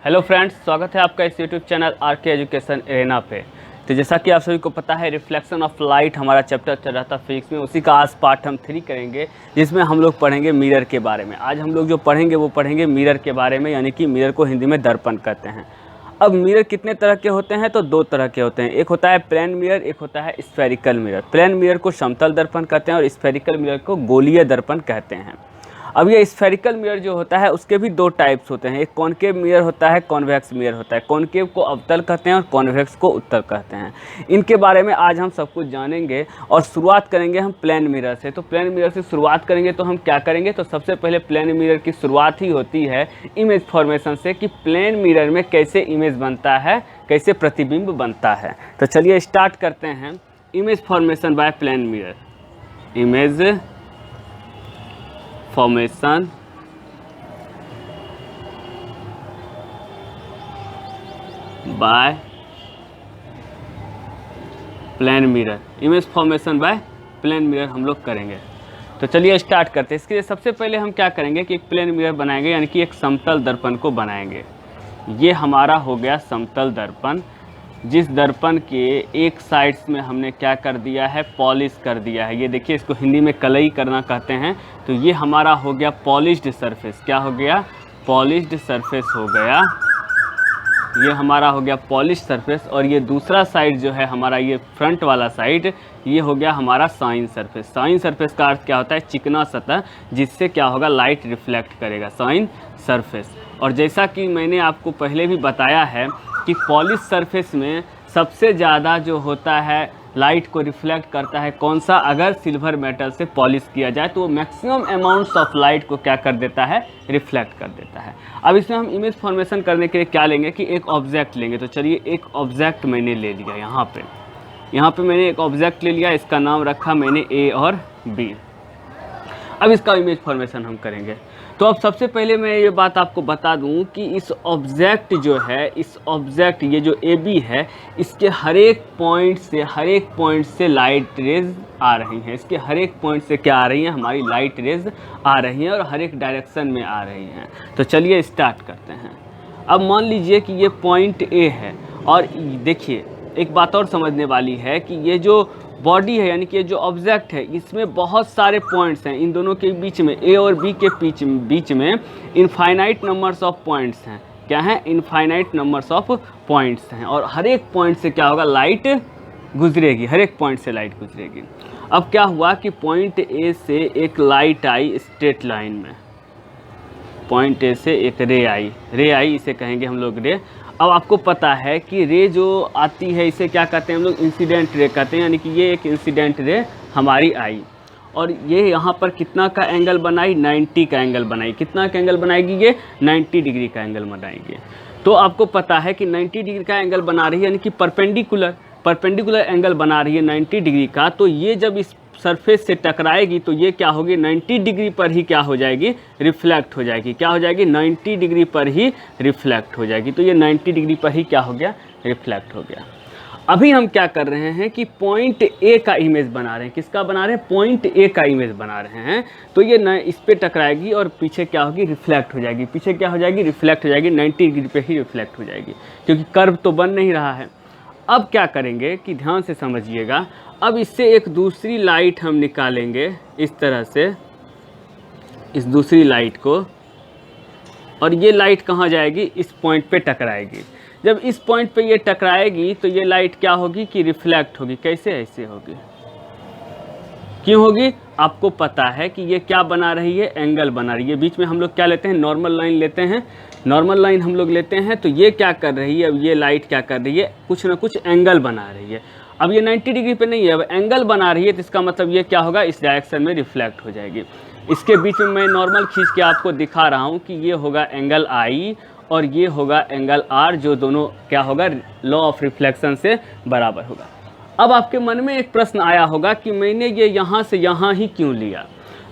Hello friends, स्वागत है आपका इस YouTube channel R K. Education arena पे। तो जैसा कि आप सभी को पता है, रिफ्लेक्शन ऑफ लाइट हमारा चैप्टर चल रहा था फिजिक्स में। उसी का आज पार्ट हम 3 करेंगे, जिसमें हम लोग पढ़ेंगे मिरर के बारे में। आज हम लोग जो पढ़ेंगे वो पढ़ेंगे मिरर के बारे में, यानी कि मिरर को हिंदी में दर्पण कहते हैं। अब मिरर कितने तरह के होते हैं? तो 2 तरह के होते हैं। एक होता है प्लेन मिरर, एक होता है स्फेरिकल मिरर। प्लेन मिरर को समतल दर्पण कहते हैं और स्फेरिकल मिरर को गोलीय दर्पण कहते हैं। अब ये स्फेरिकल मिरर जो होता है उसके भी 2 टाइप्स होते हैं। एक कॉनकेव मिरर होता है, कॉन्वेक्स मिरर होता है। कॉनकेव को अवतल कहते हैं और कॉन्वेक्स को उत्तल कहते हैं। इनके बारे में आज हम सब कुछ जानेंगे और शुरुआत करेंगे हम प्लेन मिरर से। तो प्लेन मिरर से शुरुआत करेंगे तो हम क्या करेंगे? तो सबसे पहले प्लेन मिरर की शुरुआत ही होती है इमेज फॉर्मेशन से, कि प्लेन मिरर में कैसे इमेज बनता है, कैसे प्रतिबिंब बनता है। तो चलिए स्टार्ट करते हैं। Image formation by plane mirror. Image formation by plane mirror. Image formation by plane mirror हम लोग करेंगे। तो चलिए स्टार्ट करते हैं। इसके लिए सबसे पहले हम क्या करेंगे कि एक प्लेन मिरर बनाएंगे, यानी कि एक समतल दर्पण को बनाएंगे। ये हमारा हो गया समतल दर्पण, जिस दर्पण के एक साइड्स में हमने क्या कर दिया है? पॉलिश कर दिया है। ये देखिए, इसको हिंदी में कलई करना कहते हैं। तो ये हमारा हो गया पॉलिश्ड सरफेस। क्या हो गया? पॉलिश्ड सरफेस हो गया। ये हमारा हो गया पॉलिश सरफेस। और ये दूसरा साइड जो है हमारा, ये फ्रंट वाला साइड, ये हो गया हमारा शाइन सरफेस। शाइन सरफेस का अर्थ क्या होता है? चिकना सतह, जिससे क्या होगा? लाइट रिफ्लेक्ट करेगा, शाइन सरफेस। और जैसा कि मैंने आपको पहले भी बताया है कि पॉलिश सरफेस में सबसे ज़्यादा जो होता है लाइट को रिफ्लेक्ट करता है कौन सा? अगर सिल्वर मेटल से पॉलिश किया जाए तो वो मैक्सिमम अमाउंट्स ऑफ लाइट को क्या कर देता है? रिफ्लेक्ट कर देता है। अब इसमें हम इमेज फॉर्मेशन करने के लिए क्या लेंगे कि एक ऑब्जेक्ट लेंगे। तो चलिए, एक ऑब्जेक्ट मैंने ले लिया। यहाँ पे मैंने एक ऑब्जेक्ट ले लिया, इसका नाम रखा मैंने ए और बी। अब इसका इमेज फॉर्मेशन हम करेंगे। तो अब सबसे पहले मैं ये बात आपको बता दूं कि इस ऑब्जेक्ट जो है, इस ऑब्जेक्ट ये जो ए बी है, इसके हर एक पॉइंट से लाइट रेज आ रही हैं। इसके हर एक पॉइंट से क्या आ रही हैं? हमारी लाइट रेज आ रही हैं और हर एक डायरेक्शन में आ रही हैं। तो चलिए स्टार्ट करते हैं। अब मान लीजिए कि ये पॉइंट ए है, और देखिए एक बात और समझने वाली है कि ये जो बॉडी है, यानी कि ये जो ऑब्जेक्ट है, इसमें बहुत सारे पॉइंट्स हैं। इन दोनों के बीच में, ए और बी के बीच में इनफाइनाइट नंबर्स ऑफ पॉइंट्स हैं। क्या है? इनफाइनाइट नंबर्स ऑफ पॉइंट्स हैं। और हर एक पॉइंट से क्या होगा? लाइट गुजरेगी, हर एक पॉइंट से लाइट गुजरेगी। अब क्या हुआ कि पॉइंट ए से एक लाइट आई स्ट्रेट लाइन में। पॉइंट ए से एक रे आई, इसे कहेंगे हम लोग रे। अब आपको पता है कि रे जो आती है इसे क्या कहते हैं हम लोग? इंसिडेंट रे कहते हैं। यानी कि ये एक इंसिडेंट रे हमारी आई, और ये यहाँ पर कितना का एंगल बनाई? 90 का एंगल बनाई। कितना का एंगल बनाएगी? ये 90 डिग्री का एंगल बनाएगी। तो आपको पता है कि 90 डिग्री का एंगल बना रही है, यानी कि परपेंडिकुलर एंगल बना रही है 90 डिग्री का। तो ये जब इस सरफेस से टकराएगी तो ये क्या होगी? 90 डिग्री पर ही क्या हो जाएगी? रिफ्लेक्ट हो जाएगी। क्या हो जाएगी? 90 डिग्री पर ही रिफ्लेक्ट हो जाएगी। तो ये 90 डिग्री पर ही क्या हो गया? रिफ्लेक्ट हो गया। अभी हम क्या कर रहे हैं कि पॉइंट ए का इमेज बना रहे हैं। किसका बना रहे हैं? पॉइंट ए का इमेज बना रहे हैं। तो ये इस पे टकराएगी और पीछे क्या होगी? रिफ्लेक्ट हो जाएगी। पीछे क्या हो जाएगी? रिफ्लेक्ट हो जाएगी। 90 डिग्री पे ही रिफ्लेक्ट हो जाएगी, क्योंकि कर्व तो बन नहीं रहा है। अब क्या करेंगे कि ध्यान से समझिएगा। अब इससे एक दूसरी लाइट हम निकालेंगे इस तरह से, इस दूसरी लाइट को, और ये लाइट कहाँ जाएगी? इस पॉइंट पे टकराएगी। जब इस पॉइंट पे ये टकराएगी तो ये लाइट क्या होगी कि रिफ्लेक्ट होगी। कैसे? ऐसे होगी। क्यों होगी? आपको पता है कि ये क्या बना रही है? एंगल बना रही है। बीच में हम लोग क्या लेते हैं? नॉर्मल लाइन लेते हैं। नॉर्मल लाइन हम लोग लेते हैं। तो ये क्या कर रही है? अब ये लाइट क्या कर रही है? कुछ ना कुछ एंगल बना रही है। अब ये 90 डिग्री पे नहीं है, अब एंगल बना रही है। तो इसका मतलब ये क्या होगा? इस डायरेक्शन में रिफ्लेक्ट हो जाएगी। इसके बीच में मैं नॉर्मल खींच के आपको दिखा रहा हूँ कि ये होगा एंगल आई और ये होगा एंगल आर, जो दोनों क्या होगा? लॉ ऑफ रिफ्लेक्शन से बराबर होगा। अब आपके मन में एक प्रश्न आया होगा कि मैंने ये यहाँ से यहाँ ही क्यों लिया?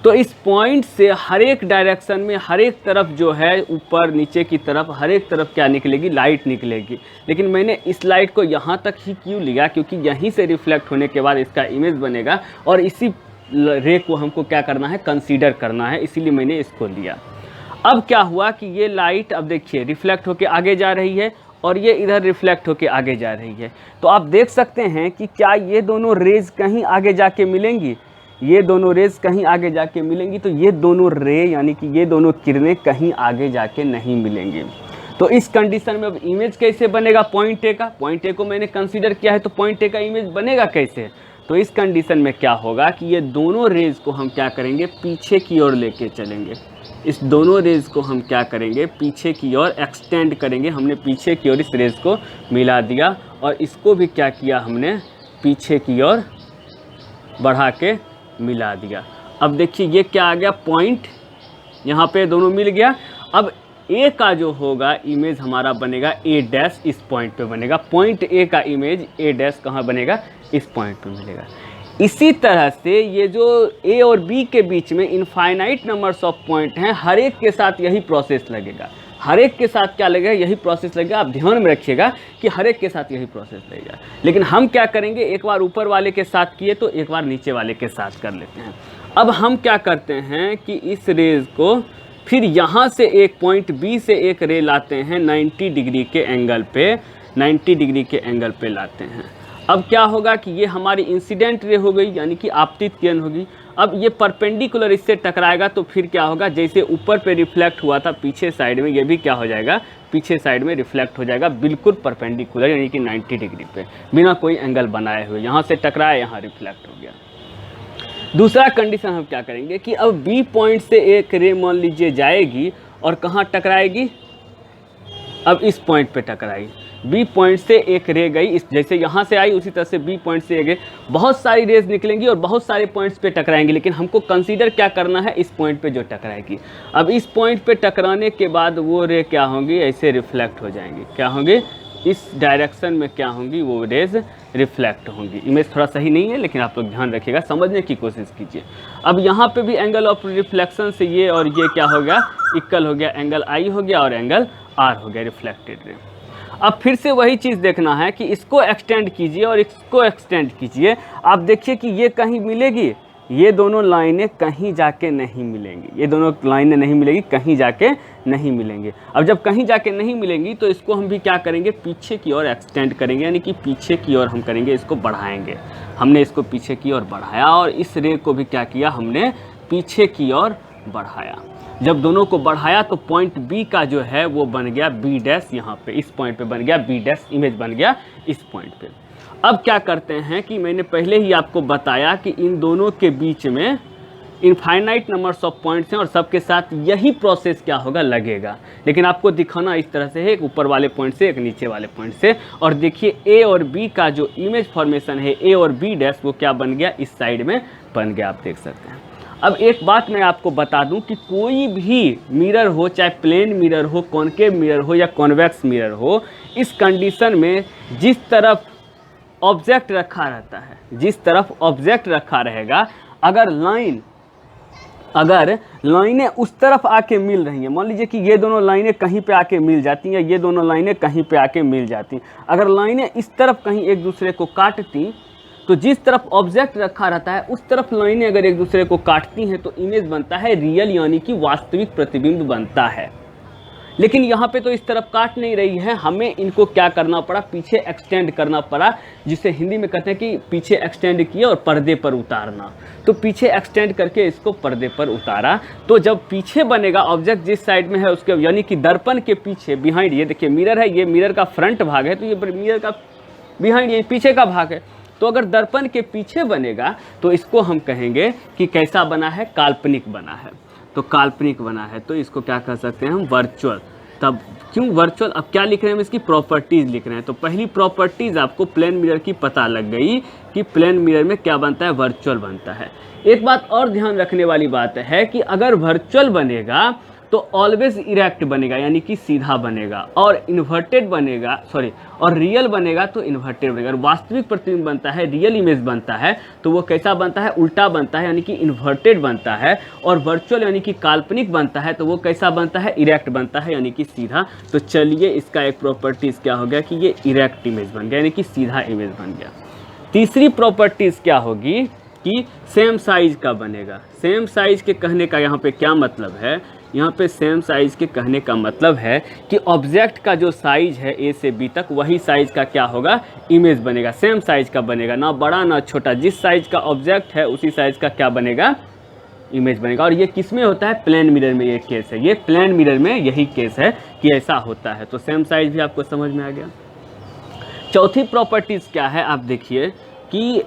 तो इस पॉइंट से हर एक डायरेक्शन में, हर एक तरफ जो है, ऊपर नीचे की तरफ, हर एक तरफ क्या निकलेगी? लाइट निकलेगी। लेकिन मैंने इस लाइट को यहाँ तक ही क्यों लिया? क्योंकि यहीं से रिफ्लेक्ट होने के बाद इसका इमेज बनेगा, और इसी रे को हमको क्या करना है? कंसीडर करना है, इसीलिए मैंने इसको लिया। अब क्या हुआ कि ये लाइट अब देखिए रिफ्लेक्ट होके आगे जा रही है और ये इधर रिफ्लेक्ट होके आगे जा रही है। तो आप देख सकते हैं कि क्या ये दोनों रेज कहीं आगे जाके मिलेंगी, ये दोनों रेज कहीं आगे जाके मिलेंगी, तो ये दोनों रे यानी कि ये दोनों किरणें कहीं आगे जाके नहीं मिलेंगी। तो इस कंडीशन में अब इमेज कैसे बनेगा पॉइंट ए का, पॉइंट ए को मैंने कंसीडर किया है तो पॉइंट ए का इमेज बनेगा कैसे। तो इस कंडीशन में क्या होगा कि ये दोनों रेज को हम क्या करेंगे पीछे की ओर लेके चलेंगे, इस दोनों रेज को हम क्या करेंगे पीछे की ओर एक्सटेंड करेंगे। हमने पीछे की ओर इस रेज को मिला दिया और इसको भी क्या किया हमने पीछे की ओर बढ़ा के मिला दिया। अब देखिए ये क्या आ गया पॉइंट, यहाँ पे दोनों मिल गया। अब ए का जो होगा इमेज हमारा बनेगा ए डैश, इस पॉइंट पे बनेगा। पॉइंट ए का इमेज ए डैश कहाँ बनेगा, इस पॉइंट पे मिलेगा। इसी तरह से ये जो ए और बी के बीच में इनफाइनाइट नंबर्स ऑफ पॉइंट हैं, हर एक के साथ यही प्रोसेस लगेगा, हर एक के साथ क्या लगेगा यही प्रोसेस लगेगा। आप ध्यान में रखिएगा कि हर एक के साथ यही प्रोसेस लगेगा। लेकिन हम क्या करेंगे, एक बार ऊपर वाले के साथ किए तो एक बार नीचे वाले के साथ कर लेते हैं। अब हम क्या करते हैं कि इस रेज को फिर यहाँ से एक पॉइंट बी से एक रे लाते हैं 90 डिग्री के एंगल पे, 90 डिग्री के एंगल पे लाते हैं। अब क्या होगा कि ये हमारी इंसिडेंट रे हो गई यानी कि आपतित किरण होगी। अब ये परपेंडिकुलर इससे टकराएगा तो फिर क्या होगा, जैसे ऊपर पे रिफ्लेक्ट हुआ था पीछे साइड में, ये भी क्या हो जाएगा पीछे साइड में रिफ्लेक्ट हो जाएगा बिल्कुल परपेंडिकुलर यानी कि 90 डिग्री पे, बिना कोई एंगल बनाए हुए। यहाँ से टकराया, यहाँ रिफ्लेक्ट हो गया। दूसरा कंडीशन हम क्या करेंगे कि अब बी पॉइंट से एक रे मान लीजिए जाएगी और कहाँ टकराएगी, अब इस पॉइंट पे टकराएगी। बी पॉइंट से एक रे गई, इस जैसे यहाँ से आई उसी तरह से बी पॉइंट से गए, बहुत सारी रेज निकलेंगी और बहुत सारे पॉइंट्स पे टकराएंगी, लेकिन हमको कंसीडर क्या करना है इस पॉइंट पे जो टकराएगी। अब इस पॉइंट पे टकराने के बाद वो रे क्या होंगी, ऐसे रिफ्लेक्ट हो जाएंगी, क्या होंगे इस डायरेक्शन में क्या होंगी, वो रेज रिफ्लेक्ट होंगी। इमेज थोड़ा सही नहीं है लेकिन आप लोग ध्यान रखिएगा, समझने की कोशिश कीजिए। अब यहाँ पे भी एंगल ऑफ रिफ्लेक्शन से ये और ये क्या हो गया, इक्वल हो गया, एंगल आई हो गया और एंगल आर हो गया, रिफ्लेक्टेड रे। अब फिर से वही चीज़ देखना है कि इसको एक्सटेंड कीजिए और इसको एक्सटेंड कीजिए। आप देखिए कि ये कहीं मिलेगी, ये दोनों लाइनें कहीं जाके नहीं मिलेंगी, ये दोनों लाइनें नहीं मिलेगी, कहीं जाके नहीं मिलेंगे। अब जब कहीं जाके नहीं मिलेंगी तो इसको हम भी क्या करेंगे पीछे की ओर एक्सटेंड करेंगे, यानी कि पीछे की ओर हम करेंगे, इसको बढ़ाएंगे। हमने इसको पीछे की ओर बढ़ाया और इस रे को भी क्या किया हमने पीछे की ओर बढ़ाया। जब दोनों को बढ़ाया तो पॉइंट बी का जो है वो बन गया बी डैश, यहाँ पे इस पॉइंट पे बन गया बी डैश, इमेज बन गया इस पॉइंट पे। अब क्या करते हैं कि मैंने पहले ही आपको बताया कि इन दोनों के बीच में इनफाइनाइट नंबर्स ऑफ पॉइंट्स हैं और सबके साथ यही प्रोसेस क्या होगा लगेगा, लेकिन आपको दिखाना इस तरह से है, एक ऊपर वाले पॉइंट से एक नीचे वाले पॉइंट से। और देखिए ए और बी का जो इमेज फॉर्मेशन है ए और बी डैश वो क्या बन गया इस साइड में बन गया, आप देख सकते हैं। अब एक बात मैं आपको बता दूं कि कोई भी मिरर हो, चाहे प्लेन मिरर हो, कॉनकेव मिरर हो या कॉन्वेक्स मिरर हो, इस कंडीशन में जिस तरफ ऑब्जेक्ट रखा रहता है, जिस तरफ ऑब्जेक्ट रखा रहेगा, अगर लाइनें उस तरफ आके मिल रही हैं, मान लीजिए कि ये दोनों लाइनें कहीं पे आके मिल जाती हैं, ये दोनों लाइनें कहीं पे आके मिल जाती हैं, अगर लाइनें इस तरफ कहीं एक दूसरे को काटती तो जिस तरफ ऑब्जेक्ट रखा रहता है उस तरफ लाइनें अगर एक दूसरे को काटती हैं तो इमेज बनता है रियल यानी कि वास्तविक प्रतिबिंब बनता है। लेकिन यहाँ पे तो इस तरफ काट नहीं रही है, हमें इनको क्या करना पड़ा पीछे एक्सटेंड करना पड़ा, जिसे हिंदी में कहते हैं कि पीछे एक्सटेंड किया और पर्दे पर उतारना। तो पीछे एक्सटेंड करके इसको पर्दे पर उतारा, तो जब पीछे बनेगा ऑब्जेक्ट जिस साइड में है उसके यानी कि दर्पण के पीछे बिहाइंड, ये देखिए मिरर है, ये मिरर का फ्रंट भाग है, तो ये मिरर का बिहाइंड ये पीछे का भाग है। तो अगर दर्पण के पीछे बनेगा तो इसको हम कहेंगे कि कैसा बना है, काल्पनिक बना है। तो काल्पनिक बना है तो इसको क्या कह सकते हैं हम, वर्चुअल। तब क्यों वर्चुअल, अब क्या लिख रहे हैं हम, इसकी प्रॉपर्टीज़ लिख रहे हैं। तो पहली प्रॉपर्टीज़ आपको प्लेन मिरर की पता लग गई कि प्लेन मिरर में क्या बनता है, वर्चुअल बनता है। एक बात और ध्यान रखने वाली बात है कि अगर वर्चुअल बनेगा तो ऑलवेज इरेक्ट बनेगा यानी कि सीधा बनेगा, और इन्वर्टेड बनेगा और रियल बनेगा तो इन्वर्टेड बनेगा। वास्तविक प्रतिबिंब बनता है, रियल इमेज बनता है तो वो कैसा बनता है, उल्टा बनता है यानी कि इन्वर्टेड बनता है। और वर्चुअल यानी कि काल्पनिक बनता है तो वो कैसा बनता है, इरेक्ट बनता है यानी कि सीधा। तो चलिए इसका एक प्रॉपर्टीज़ क्या हो गया कि ये इरेक्ट इमेज बन गया यानी कि सीधा इमेज बन गया। तीसरी प्रॉपर्टीज़ क्या होगी कि सेम साइज का बनेगा। सेम साइज के कहने का यहाँ पे क्या मतलब है यहाँ पे सेम साइज़ के कहने का मतलब है कि ऑब्जेक्ट का जो साइज़ है ए से बी तक, वही साइज़ का क्या होगा, इमेज बनेगा, सेम साइज़ का बनेगा, ना बड़ा ना छोटा, जिस साइज़ का ऑब्जेक्ट है उसी साइज़ का क्या बनेगा, इमेज बनेगा। और ये किस में होता है, प्लेन मिरर में ये केस है, ये प्लेन मिरर में यही केस है कि ऐसा होता है। तो सेम साइज़ भी आपको समझ में आ गया। चौथी प्रॉपर्टीज़ क्या है, आप देखिए कि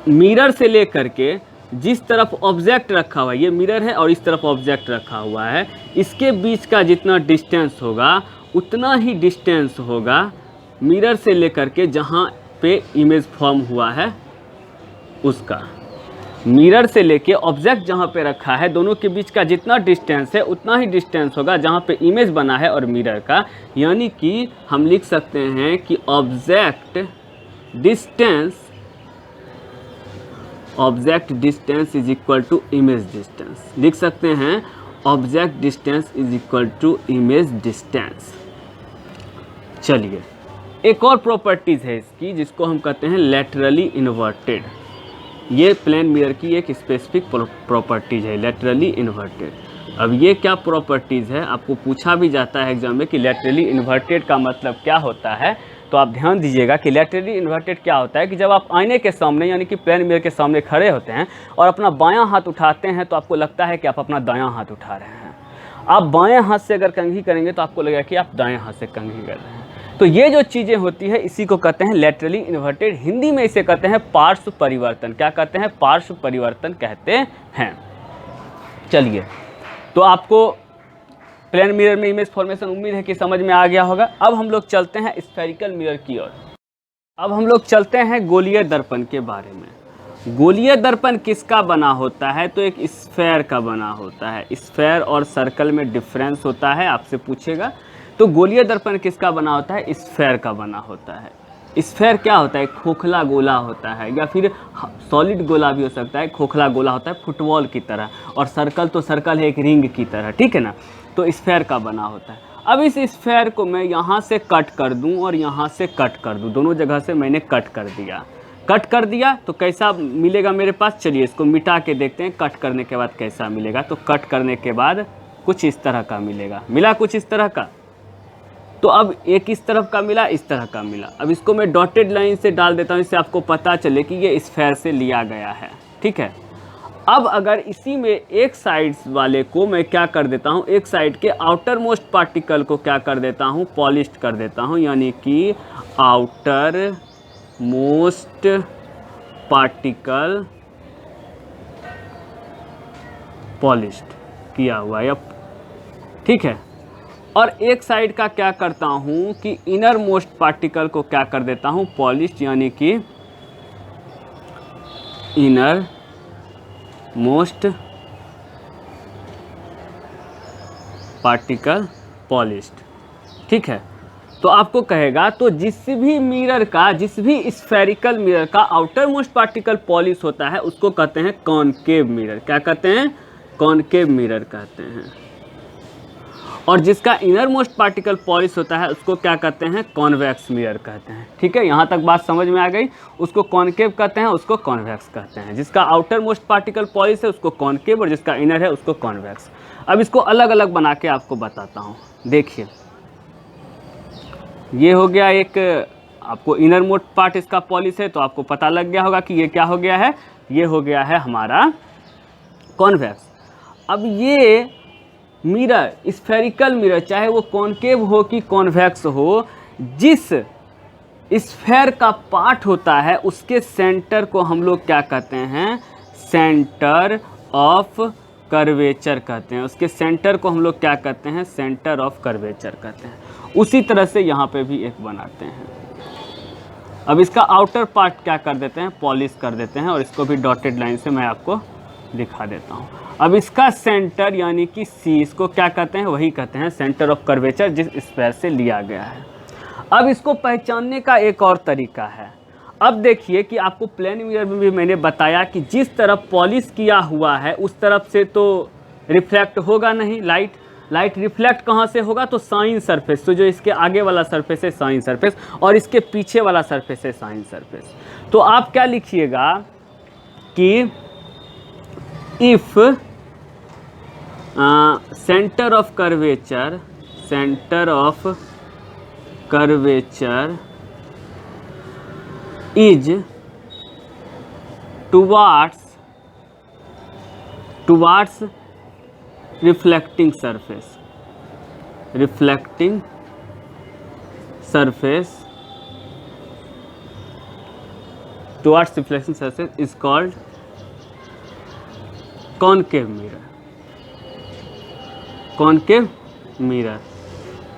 मिरर से लेकर के जिस तरफ ऑब्जेक्ट रखा हुआ है, ये मिरर है और इस तरफ ऑब्जेक्ट रखा हुआ है, इसके बीच का जितना डिस्टेंस होगा उतना ही डिस्टेंस होगा मिरर से लेकर के जहाँ पे इमेज फॉर्म हुआ है उसका। मिरर से लेके ऑब्जेक्ट जहाँ पे रखा है दोनों के बीच का जितना डिस्टेंस है उतना ही डिस्टेंस होगा जहाँ पे इमेज बना है और मिरर का। यानी कि हम लिख सकते हैं कि object distance is equal to image distance. लिख सकते हैं object distance is equal to image distance. चलिए, एक और प्रॉपर्टीज़ है इसकी जिसको हम कहते हैं लैटरली इन्वर्टेड। ये प्लेन मिरर की एक स्पेसिफिक प्रॉपर्टीज़ है, लैटरली इन्वर्टेड। अब ये क्या प्रॉपर्टीज़ है, आपको पूछा भी जाता है एग्जाम में कि लैटरली इन्वर्टेड का मतलब क्या होता है। तो आप ध्यान दीजिएगा कि लैटरली इन्वर्टेड क्या होता है कि जब आप आईने के सामने यानी कि प्लेन मिरर के सामने खड़े होते हैं और अपना बायां हाथ उठाते हैं तो आपको लगता है कि आप अपना दायां हाथ उठा रहे हैं। आप बाएं हाथ से अगर कंघी करेंगे तो आपको लगेगा कि आप दाएं हाथ से कंघी कर रहे हैं। तो ये जो चीज़ें होती है इसी को कहते हैं लैटरली इन्वर्टेड। हिंदी में इसे कहते हैं पार्श्व परिवर्तन। क्या कहते हैं, पार्श्व परिवर्तन कहते हैं। चलिए, तो आपको प्लेन मिरर में इमेज फॉर्मेशन उम्मीद है कि समझ में आ गया होगा। अब हम लोग चलते हैं स्फेरिकल मिरर की ओर। अब हम लोग चलते हैं गोलीय दर्पण के बारे में। गोलीय दर्पण किसका बना होता है, तो एक स्फेयर का बना होता है। स्फेयर और सर्कल में डिफरेंस होता है, आपसे पूछेगा। तो गोलीय दर्पण किसका बना होता है, स्फेयर का बना होता है। स्फेयर क्या होता है, खोखला गोला होता है या फिर सॉलिड गोला भी हो सकता है। खोखला गोला होता है फुटबॉल की तरह, और सर्कल तो सर्कल है एक रिंग की तरह, ठीक है ना। तो स्फेयर का बना होता है। अब इस स्फेयर को मैं यहाँ से कट कर दूँ और यहाँ से कट कर दूँ, दोनों जगह से मैंने कट कर दिया तो कैसा मिलेगा मेरे पास। चलिए इसको मिटा के देखते हैं कट करने के बाद कैसा मिलेगा। तो कट करने के बाद कुछ इस तरह का मिलेगा, मिला कुछ इस तरह का। तो अब एक इस तरफ का मिला, इस तरह का मिला। अब इसको मैं डॉटेड लाइन से डाल देता हूँ, इससे आपको पता चले कि ये स्फेयर से लिया गया है, ठीक है। अब अगर इसी में एक साइड वाले को मैं क्या कर देता हूँ, एक साइड के आउटर मोस्ट पार्टिकल को क्या कर देता हूँ, पॉलिश्ड कर देता हूँ। यानी कि आउटर मोस्ट पार्टिकल पॉलिश्ड किया हुआ है, ठीक है। और एक साइड का क्या करता हूँ कि इनर मोस्ट पार्टिकल को क्या कर देता हूँ, पॉलिश्ड, यानी कि इनर मोस्ट पार्टिकल पॉलिश्ड, ठीक है। तो आपको कहेगा तो जिस भी मिरर का, जिस भी स्फेरिकल मिरर का आउटर मोस्ट पार्टिकल पॉलिश होता है उसको कहते हैं कॉनकेव मिरर। क्या कहते हैं, कॉनकेव मिरर कहते हैं। और जिसका इनर मोस्ट पार्टिकल पॉलिश होता है उसको क्या कहते हैं, कॉन्वेक्स मिरर कहते हैं, ठीक है। यहाँ तक बात समझ में आ गई। उसको कॉनकेव कहते हैं, उसको कॉन्वेक्स कहते हैं। जिसका आउटर मोस्ट पार्टिकल पॉलिश है उसको कॉनकेव और जिसका इनर है उसको कॉन्वेक्स। अब इसको अलग अलग बना के आपको बताता हूँ। देखिए, ये हो गया एक, आपको इनर मोस्ट पार्ट इसका पॉलिश है तो आपको पता लग गया होगा कि ये क्या हो गया है, ये हो गया है हमारा कॉन्वेक्स। अब ये मिरर, स्फेरिकल मिरर, चाहे वो कॉनकेव हो कि कॉन्वेक्स हो, जिस स्फेयर का पार्ट होता है उसके सेंटर को हम लोग क्या कहते हैं, सेंटर ऑफ कर्वेचर कहते हैं। उसके सेंटर को हम लोग क्या कहते हैं, सेंटर ऑफ कर्वेचर कहते हैं। उसी तरह से यहाँ पे भी एक बनाते हैं। अब इसका आउटर पार्ट क्या कर देते हैं, पॉलिश कर देते हैं, और इसको भी डॉटेड लाइन से मैं आपको दिखा देता हूँ। अब इसका सेंटर यानी कि सी, इसको क्या कहते हैं, वही कहते हैं सेंटर ऑफ कर्वेचर, जिस स्फेयर से लिया गया है। अब इसको पहचानने का एक और तरीका है। अब देखिए कि आपको प्लेन मिरर में भी मैंने बताया कि जिस तरफ पॉलिश किया हुआ है उस तरफ से तो रिफ्लेक्ट होगा नहीं लाइट रिफ्लेक्ट कहाँ से होगा, तो साइन सरफेस। तो जो इसके आगे वाला सरफेस है साइन सरफेस, और इसके पीछे वाला सरफेस है साइन सरफेस। तो आप क्या लिखिएगा कि if centre of curvature is towards reflecting surface towards reflection surface is called concave mirror।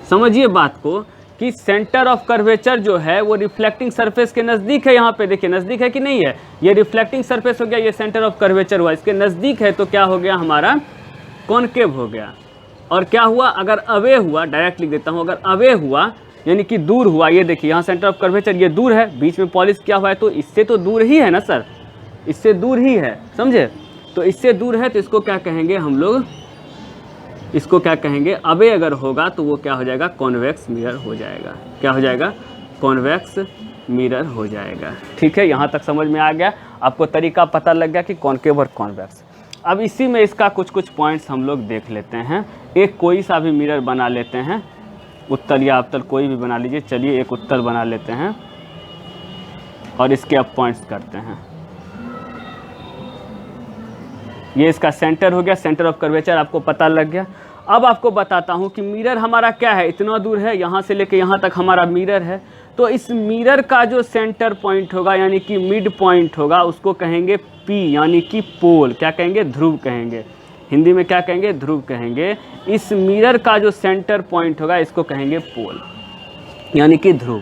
समझिए बात को कि सेंटर ऑफ कर्वेचर जो है वो रिफ्लेक्टिंग सरफेस के नज़दीक है। यहाँ पे देखिए नज़दीक है कि नहीं है, ये रिफ्लेक्टिंग सरफेस हो गया, ये सेंटर ऑफ कर्वेचर हुआ, इसके नज़दीक है तो क्या हो गया हमारा कॉनकेव हो गया। और क्या हुआ अगर अवे हुआ, डायरेक्ट लिख देता हूँ, अगर अवे हुआ यानी कि दूर हुआ, ये देखिए यहाँ सेंटर ऑफ कर्वेचर ये दूर है, बीच में पॉलिश क्या हुआ है तो इससे तो दूर ही है ना सर, इससे दूर ही है, समझे। तो इससे दूर है तो इसको क्या कहेंगे हम लोग, इसको क्या कहेंगे, अवे अगर होगा तो वो क्या हो जाएगा कॉन्वेक्स मिरर हो जाएगा। क्या हो जाएगा कॉन्वेक्स मिरर हो जाएगा। ठीक है, यहाँ तक समझ में आ गया, आपको तरीका पता लग गया कि कॉनकेव और कॉन्वेक्स। अब इसी में इसका कुछ पॉइंट्स हम लोग देख लेते हैं। एक कोई सा भी मिरर बना लेते हैं, उत्तल या अवतल कोई भी बना लीजिए। चलिए एक उत्तल बना लेते हैं और इसके अब पॉइंट्स करते हैं। ये इसका सेंटर हो गया, सेंटर ऑफ कर्वेचर आपको पता लग गया। अब आपको बताता हूँ कि मिरर हमारा क्या है, इतना दूर है, यहाँ से लेके यहाँ तक हमारा मिरर है। तो इस मिरर का जो सेंटर पॉइंट होगा यानी कि मिड पॉइंट होगा उसको कहेंगे पी यानी कि पोल। क्या कहेंगे, ध्रुव कहेंगे, हिंदी में क्या कहेंगे, ध्रुव कहेंगे। इस मिरर का जो सेंटर पॉइंट होगा इसको कहेंगे पोल यानी कि ध्रुव।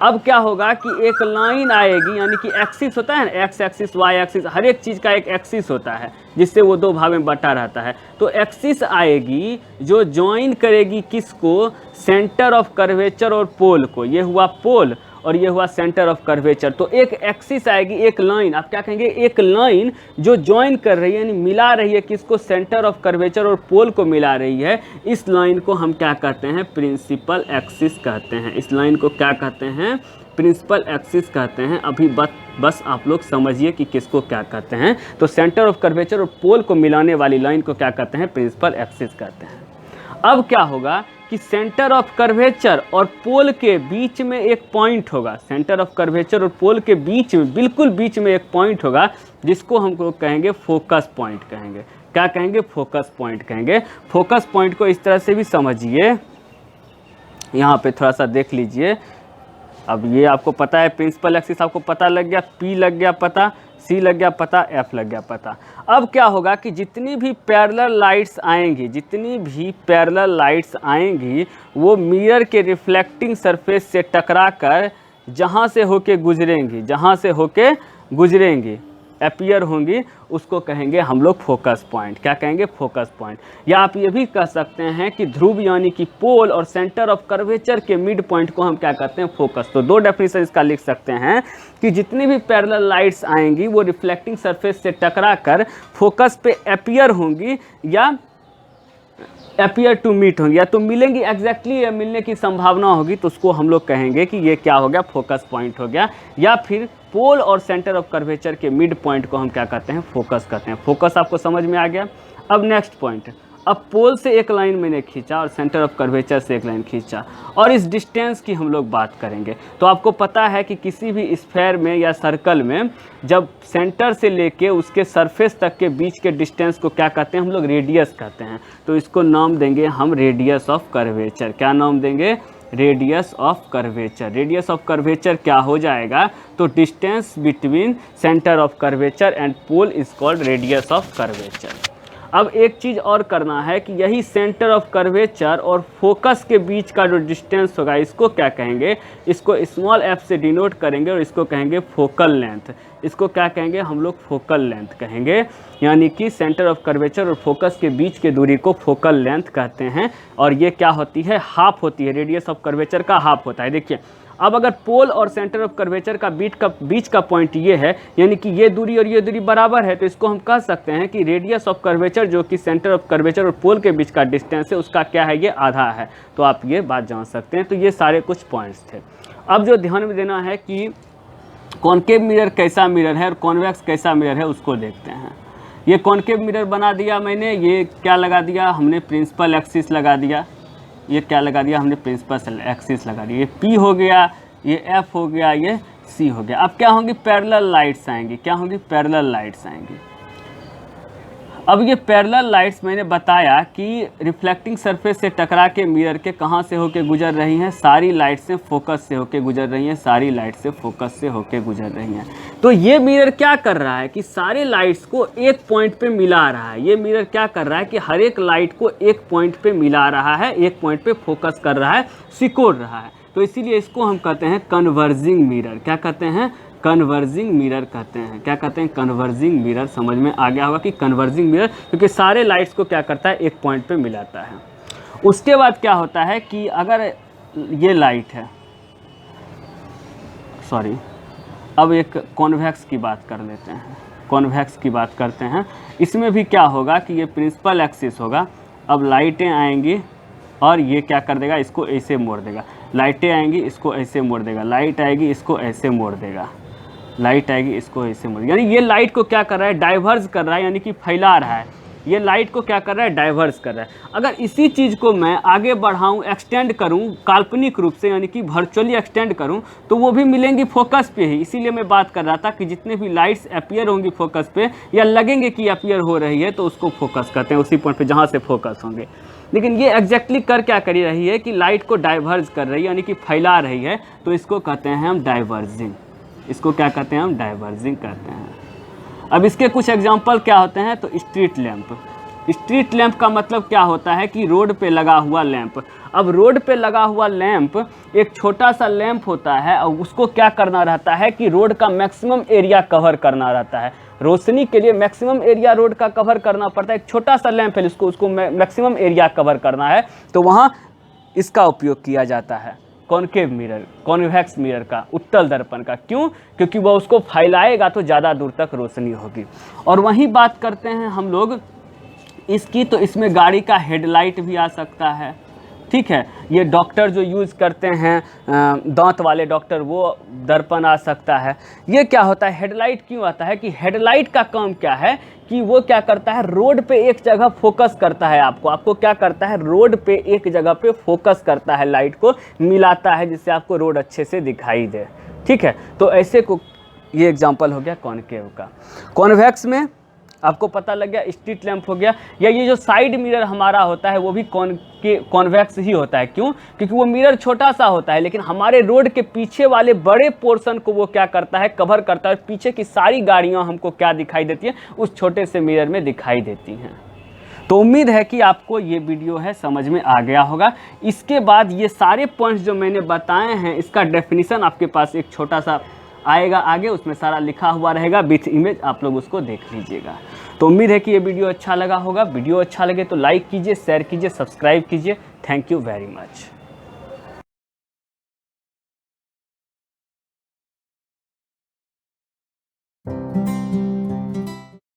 अब क्या होगा कि एक लाइन आएगी, यानी कि एक्सिस होता है ना, एक्स एक्सिस वाई एक्सिस, हर एक चीज़ का एक एक्सिस होता है जिससे वो दो भाग में बटा रहता है। तो एक्सिस आएगी जो ज्वाइन करेगी किसको, सेंटर ऑफ कर्वेचर और पोल को। ये हुआ पोल और ये हुआ सेंटर ऑफ कर्वेचर। तो एक एक्सिस आएगी, एक लाइन, आप क्या कहेंगे, एक लाइन जो ज्वाइन कर रही है यानी मिला रही है किसको, सेंटर ऑफ कर्वेचर और पोल को मिला रही है। इस लाइन को हम क्या कहते हैं, प्रिंसिपल एक्सिस कहते हैं। इस लाइन को क्या कहते हैं, प्रिंसिपल एक्सिस कहते हैं। अभी बस आप लोग समझिए कि किसको क्या कहते हैं। तो सेंटर ऑफ कर्वेचर और पोल को मिलाने वाली लाइन को क्या कहते हैं, प्रिंसिपल एक्सिस कहते हैं। अब क्या होगा कि सेंटर ऑफ कर्वेचर और पोल के बीच में एक पॉइंट होगा, सेंटर ऑफ कर्वेचर और पोल के बीच में, बिल्कुल बीच में एक पॉइंट होगा जिसको हम लोग कहेंगे फोकस पॉइंट कहेंगे। क्या कहेंगे, फोकस पॉइंट कहेंगे। फोकस पॉइंट को इस तरह से भी समझिए, यहाँ पे थोड़ा सा देख लीजिए। अब ये आपको पता है प्रिंसिपल एक्सिस आपको पता लग गया, पी लग गया पता, सी लग गया पता, एफ लग गया पता। अब क्या होगा कि जितनी भी पैरेलल लाइट्स आएंगी वो मिरर के रिफ्लेक्टिंग सरफेस से टकराकर जहाँ से होके गुजरेंगी अपीयर होंगी, उसको कहेंगे हम लोग फोकस पॉइंट। क्या कहेंगे, फोकस पॉइंट। या आप ये भी कह सकते हैं कि ध्रुव यानी कि पोल और सेंटर ऑफ कर्वेचर के मिड पॉइंट को हम क्या कहते हैं, फोकस। तो दो डेफिनेशन इसका लिख सकते हैं कि जितनी भी पैरेलल लाइट्स आएंगी वो रिफ्लेक्टिंग सरफेस से टकराकर फोकस पे अपीयर होंगी या अपीयर टू मीट होंगी, या तो मिलेंगी एग्जैक्टली या मिलने की संभावना होगी, तो उसको हम लोग कहेंगे कि ये क्या हो गया, फोकस पॉइंट हो गया। या फिर पोल और सेंटर ऑफ कर्वेचर के मिड पॉइंट को हम क्या कहते हैं, फोकस कहते हैं। फोकस आपको समझ में आ गया। अब नेक्स्ट पॉइंट, अब पोल से एक लाइन मैंने खींचा और सेंटर ऑफ कर्वेचर से एक लाइन खींचा और इस डिस्टेंस की हम लोग बात करेंगे। तो आपको पता है कि किसी भी स्फेयर में या सर्कल में जब सेंटर से लेके उसके सरफेस तक के बीच के डिस्टेंस को क्या कहते हैं, हम लोग रेडियस कहते हैं। तो इसको नाम देंगे हम रेडियस ऑफ कर्वेचर। क्या नाम देंगे, radius of curvature. Radius of curvature क्या हो जाएगा, तो distance between centre of curvature and pole is called radius of curvature. अब एक चीज़ और करना है कि यही सेंटर ऑफ कर्वेचर और फोकस के बीच का जो डिस्टेंस होगा इसको क्या कहेंगे, इसको स्मॉल एफ से डिनोट करेंगे और इसको कहेंगे फोकल लेंथ। इसको क्या कहेंगे, हम लोग फोकल लेंथ कहेंगे, यानी कि सेंटर ऑफ कर्वेचर और फोकस के बीच के दूरी को फोकल लेंथ कहते हैं। और ये क्या होती है, हाफ होती है, रेडियस ऑफ कर्वेचर का हाफ होता है। देखिए अब अगर पोल और सेंटर ऑफ कर्वेचर का बीच का पॉइंट ये है, यानी कि ये दूरी और ये दूरी बराबर है, तो इसको हम कह सकते हैं कि रेडियस ऑफ कर्वेचर जो कि सेंटर ऑफ कर्वेचर और पोल के बीच का डिस्टेंस है उसका क्या है, ये आधा है। तो आप ये बात जान सकते हैं। तो ये सारे कुछ पॉइंट्स थे। अब जो ध्यान में देना है कि कॉनकेव मिरर कैसा मिरर है और कॉन्वेक्स कैसा मिरर है उसको देखते हैं। ये कॉनकेव मिरर बना दिया मैंने, ये क्या लगा दिया हमने, प्रिंसिपल एक्सिस लगा दिया, ये क्या लगा दिया हमने, प्रिंसिपल एक्सिस लगा दिया। ये P हो गया, ये F हो गया, ये C हो गया। अब क्या होंगी, पैरेलल लाइट्स आएंगी, क्या होंगी, पैरेलल लाइट्स आएंगी। अब ये पैरेलल लाइट्स मैंने बताया कि रिफ्लेक्टिंग सरफेस से टकरा के मिरर के कहाँ से होके गुजर रही हैं, सारी लाइट से फोकस से होके गुजर रही हैं, सारी लाइट से फोकस से होके गुजर रही हैं। तो ये मिरर क्या कर रहा है कि सारे लाइट्स को एक पॉइंट पे मिला रहा है। ये मिरर क्या कर रहा है कि हर एक लाइट को एक पॉइंट पे मिला रहा है, एक पॉइंट पे फोकस कर रहा है, सिकोड़ रहा है। तो इसीलिए इसको हम कहते हैं कन्वर्जिंग मिरर। क्या कहते हैं, कन्वर्जिंग मिरर कहते हैं। क्या कहते हैं, कन्वर्जिंग मिरर। समझ में आ गया होगा कि कन्वर्जिंग मिरर, क्योंकि सारे लाइट्स को क्या करता है, एक पॉइंट पे मिलाता है। उसके बाद क्या होता है कि अगर ये लाइट है, सॉरी, अब एक कॉन्वेक्स की बात कर लेते हैं, कॉन्वेक्स की बात करते हैं। इसमें भी क्या होगा कि ये प्रिंसिपल एक्सिस होगा। अब लाइटें आएंगी और ये क्या कर देगा, इसको ऐसे मोड़ देगा। लाइटें आएंगी, इसको ऐसे मोड़ देगा। लाइट आएगी, इसको ऐसे मोड़ देगा। लाइट आएगी, इसको ऐसे मोड़, यानी ये लाइट को क्या कर रहा है, डाइवर्स कर रहा है, यानी कि फैला रहा है। ये लाइट को क्या कर रहा है, डाइवर्स कर रहा है। अगर इसी चीज़ को मैं आगे बढ़ाऊं, एक्सटेंड करूं काल्पनिक रूप से, यानी कि वर्चुअली एक्सटेंड करूं, तो वो भी मिलेंगी फोकस पे ही। इसीलिए मैं बात कर रहा था कि जितने भी लाइट्स अपीयर होंगी फोकस पे, या लगेंगे कि अपीयर हो रही है, तो उसको फोकस करते हैं उसी पॉइंट पे जहाँ से फोकस होंगे। लेकिन ये एग्जैक्टली कर क्या कर रही है कि लाइट को डाइवर्ज कर रही है, यानी कि फैला रही है। तो इसको कहते हैं हम डाइवर्जिंग। इसको क्या कहते हैं हम, डाइवर्जिंग कहते हैं। अब इसके कुछ एग्जांपल क्या होते हैं, तो स्ट्रीट लैंप। स्ट्रीट लैंप का मतलब क्या होता है कि रोड पे लगा हुआ लैंप। अब रोड पे लगा हुआ लैंप एक छोटा सा लैंप होता है और उसको क्या करना रहता है कि रोड का मैक्सिमम एरिया कवर करना रहता है। रोशनी के लिए मैक्सिमम एरिया रोड का कवर करना पड़ता है। एक छोटा सा लैंप है, उसको मैक्सिमम एरिया कवर करना है, तो वहाँ इसका उपयोग किया जाता है, कॉनकेव मिरर, कॉन्वेक्स मिरर का, उत्तल दर्पण का। क्यों, क्योंकि वह उसको फैलाएगा तो ज़्यादा दूर तक रोशनी होगी। और वहीं बात करते हैं हम लोग इसकी, तो इसमें गाड़ी का हेडलाइट भी आ सकता है। ठीक है, ये डॉक्टर जो यूज़ करते हैं, दांत वाले डॉक्टर, वो दर्पण आ सकता है। ये क्या होता है, हेडलाइट क्यों आता है कि हेडलाइट का काम क्या है कि वो क्या करता है, रोड पे एक जगह फोकस करता है। आपको क्या करता है, रोड पे एक जगह पे फोकस करता है, लाइट को मिलाता है, जिससे आपको रोड अच्छे से दिखाई दे। ठीक है, तो ऐसे को, ये एग्जांपल हो गया कॉनकेव का। कॉन्वेक्स में आपको पता लग गया, स्ट्रीट लैंप हो गया। या ये जो साइड मिरर हमारा होता है वो भी कॉन्वेक्स ही होता है। क्यों, क्योंकि वो मिरर छोटा सा होता है, लेकिन हमारे रोड के पीछे वाले बड़े पोर्शन को वो क्या करता है, कवर करता है। पीछे की सारी गाड़ियाँ हमको क्या दिखाई देती हैं, उस छोटे से मिरर में दिखाई देती हैं। तो उम्मीद है कि आपको ये वीडियो है समझ में आ गया होगा। इसके बाद ये सारे पॉइंट्स जो मैंने बताए हैं, इसका डेफिनेशन आपके पास एक छोटा सा आएगा आगे, उसमें सारा लिखा हुआ रहेगा विथ इमेज, आप लोग उसको देख लीजिएगा। तो उम्मीद है कि ये वीडियो अच्छा लगा होगा। वीडियो अच्छा लगे तो लाइक कीजिए, शेयर कीजिए, सब्सक्राइब कीजिए। Thank you very much.